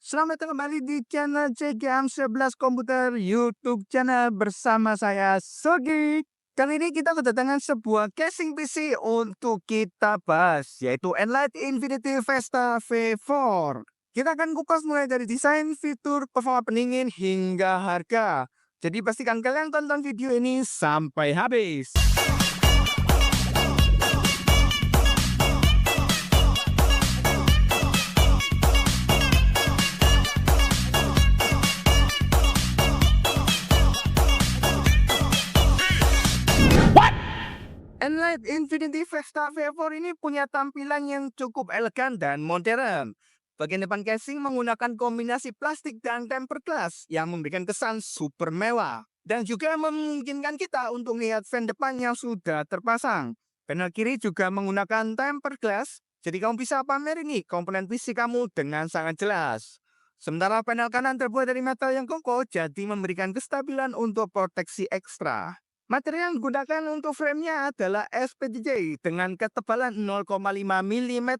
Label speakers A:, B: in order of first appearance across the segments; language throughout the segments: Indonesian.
A: Selamat datang kembali di channel CGM11 Komputer YouTube channel bersama saya Sogi. Kali ini kita kedatangan sebuah casing PC untuk kita bahas, yaitu Enlight Infinity Vesta V4. Kita akan kupas mulai dari desain, fitur, performa pendingin hingga harga. Jadi pastikan kalian tonton video ini sampai habis. Enlight Infinity Vesta V4 ini punya tampilan yang cukup elegan dan modern. Bagian depan casing menggunakan kombinasi plastik dan tempered glass yang memberikan kesan super mewah. Dan juga memungkinkan kita untuk melihat fan depan yang sudah terpasang. Panel kiri juga menggunakan tempered glass, jadi kamu bisa pamer ini komponen PC kamu dengan sangat jelas. Sementara panel kanan terbuat dari metal yang kokoh, jadi memberikan kestabilan untuk proteksi ekstra. Materi yang digunakan untuk framenya adalah SPTJ dengan ketebalan 0,5 mm.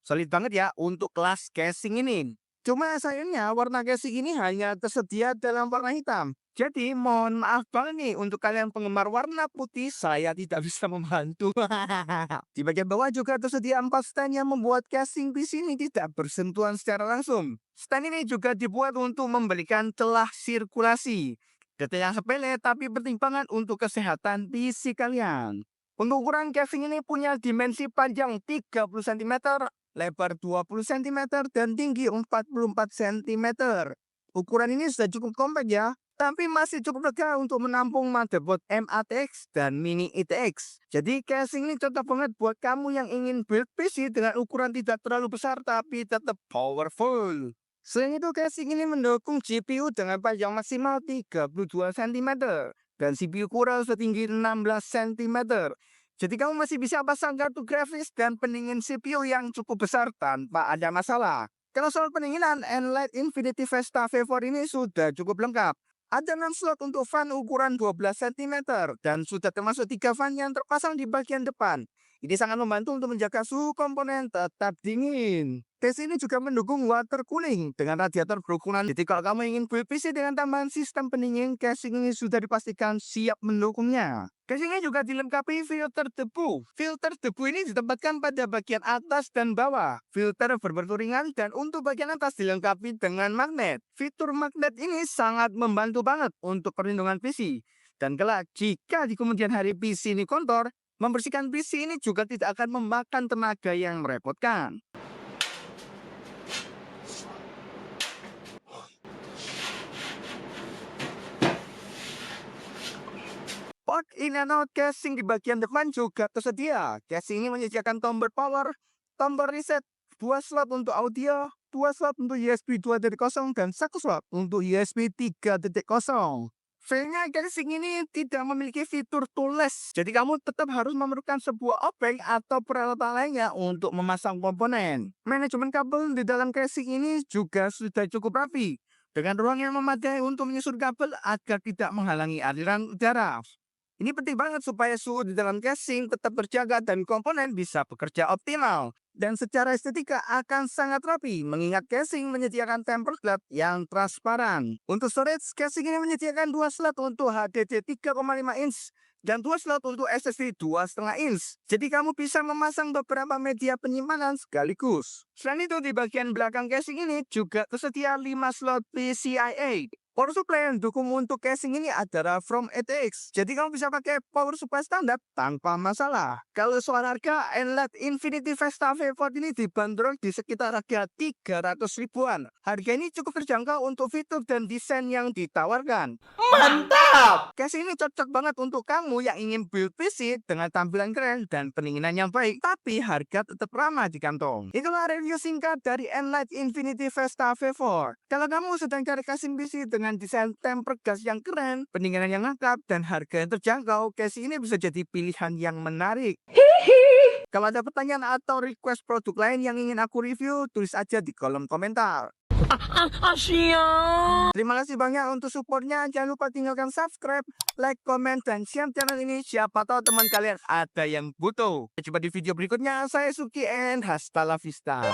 A: Solid banget ya untuk kelas casing ini. Cuma sayangnya warna casing ini hanya tersedia dalam warna hitam. Jadi mohon maaf banget nih untuk kalian penggemar warna putih, saya tidak bisa membantu. Di bagian bawah juga tersedia 4 stand yang membuat casing di sini tidak bersentuhan secara langsung. Stand ini juga dibuat untuk memberikan celah sirkulasi. Detail yang sepele tapi pertimbangan untuk kesehatan fisik kalian. Untuk ukuran casing ini punya dimensi panjang 30 cm, lebar 20 cm, dan tinggi 44 cm. Ukuran ini sudah cukup kompak ya, tapi masih cukup lega untuk menampung motherboard MATX dan Mini ITX. Jadi casing ini cocok banget buat kamu yang ingin build PC dengan ukuran tidak terlalu besar tapi tetap powerful. Selain itu, casing ini mendukung GPU dengan panjang maksimal 32 cm dan CPU Core setinggi 16 cm. Jadi kamu masih bisa pasang kartu grafis dan pendingin CPU yang cukup besar tanpa ada masalah. Kalau soal pendinginan, Enlight Infinity Vesta V4 ini sudah cukup lengkap. Ada 6 slot untuk fan ukuran 12 cm dan sudah termasuk 3 fan yang terpasang di bagian depan. Ini sangat membantu untuk menjaga suhu komponen tetap dingin. Tes ini juga mendukung water cooling dengan radiator berukuran. Jadi kalau kamu ingin build PC dengan tambahan sistem pendingin, casing ini sudah dipastikan siap mendukungnya. Casingnya juga dilengkapi filter debu. Filter debu ini ditempatkan pada bagian atas dan bawah. Filter berbentuk ringan dan untuk bagian atas dilengkapi dengan magnet. Fitur magnet ini sangat membantu banget untuk perlindungan PC. Dan kelak jika di kemudian hari PC ini kotor, membersihkan PC ini juga tidak akan memakan tenaga yang merepotkan. Port in and out casing di bagian depan juga tersedia. Casing ini menyediakan tombol power, tombol reset, 2 slot untuk audio, 2 slot untuk USB 2.0, dan 1 slot untuk USB 3.0. Failnya casing ini tidak memiliki fitur toolless, jadi kamu tetap harus memerlukan sebuah obeng atau peralatan lainnya untuk memasang komponen. Manajemen kabel di dalam casing ini juga sudah cukup rapi, dengan ruang yang memadai untuk menyusun kabel agar tidak menghalangi aliran udara. Ini penting banget supaya suhu di dalam casing tetap terjaga dan komponen bisa bekerja optimal. Dan secara estetika akan sangat rapi, mengingat casing menyediakan tempered glass yang transparan. Untuk storage, casing ini menyediakan 2 slot untuk HDD 3,5 inch dan 2 slot untuk SSD 2,5 inch. Jadi kamu bisa memasang beberapa media penyimpanan sekaligus. Selain itu, di bagian belakang casing ini juga tersedia 5 slot PCIe. Power supply yang dukung untuk casing ini adalah from ATX. Jadi kamu bisa pakai power supply standar tanpa masalah. Kalau soal harga, Enlight Infinity Vesta V4 ini dibanderol di sekitar harga 300 ribuan. Harga ini cukup terjangkau untuk fitur dan desain yang ditawarkan.
B: Mantap!
A: Casing ini cocok banget untuk kamu yang ingin build PC dengan tampilan keren dan pendinginan yang baik, tapi harga tetap ramah di kantong. Itulah review singkat dari Enlight Infinity Vesta V4. Kalau kamu sedang cari casing PC dengan desain tempered glass yang keren, pendinginan yang lengkap, dan harga yang terjangkau, casing ini bisa jadi pilihan yang menarik. Kalau ada pertanyaan atau request produk lain yang ingin aku review, tulis aja di kolom komentar. Terima kasih banyak untuk supportnya. Jangan lupa tinggalkan subscribe, like, komen, dan share channel ini. Siapa tahu teman kalian ada yang butuh. Sampai jumpa di video berikutnya. Saya Suki and hasta la vista.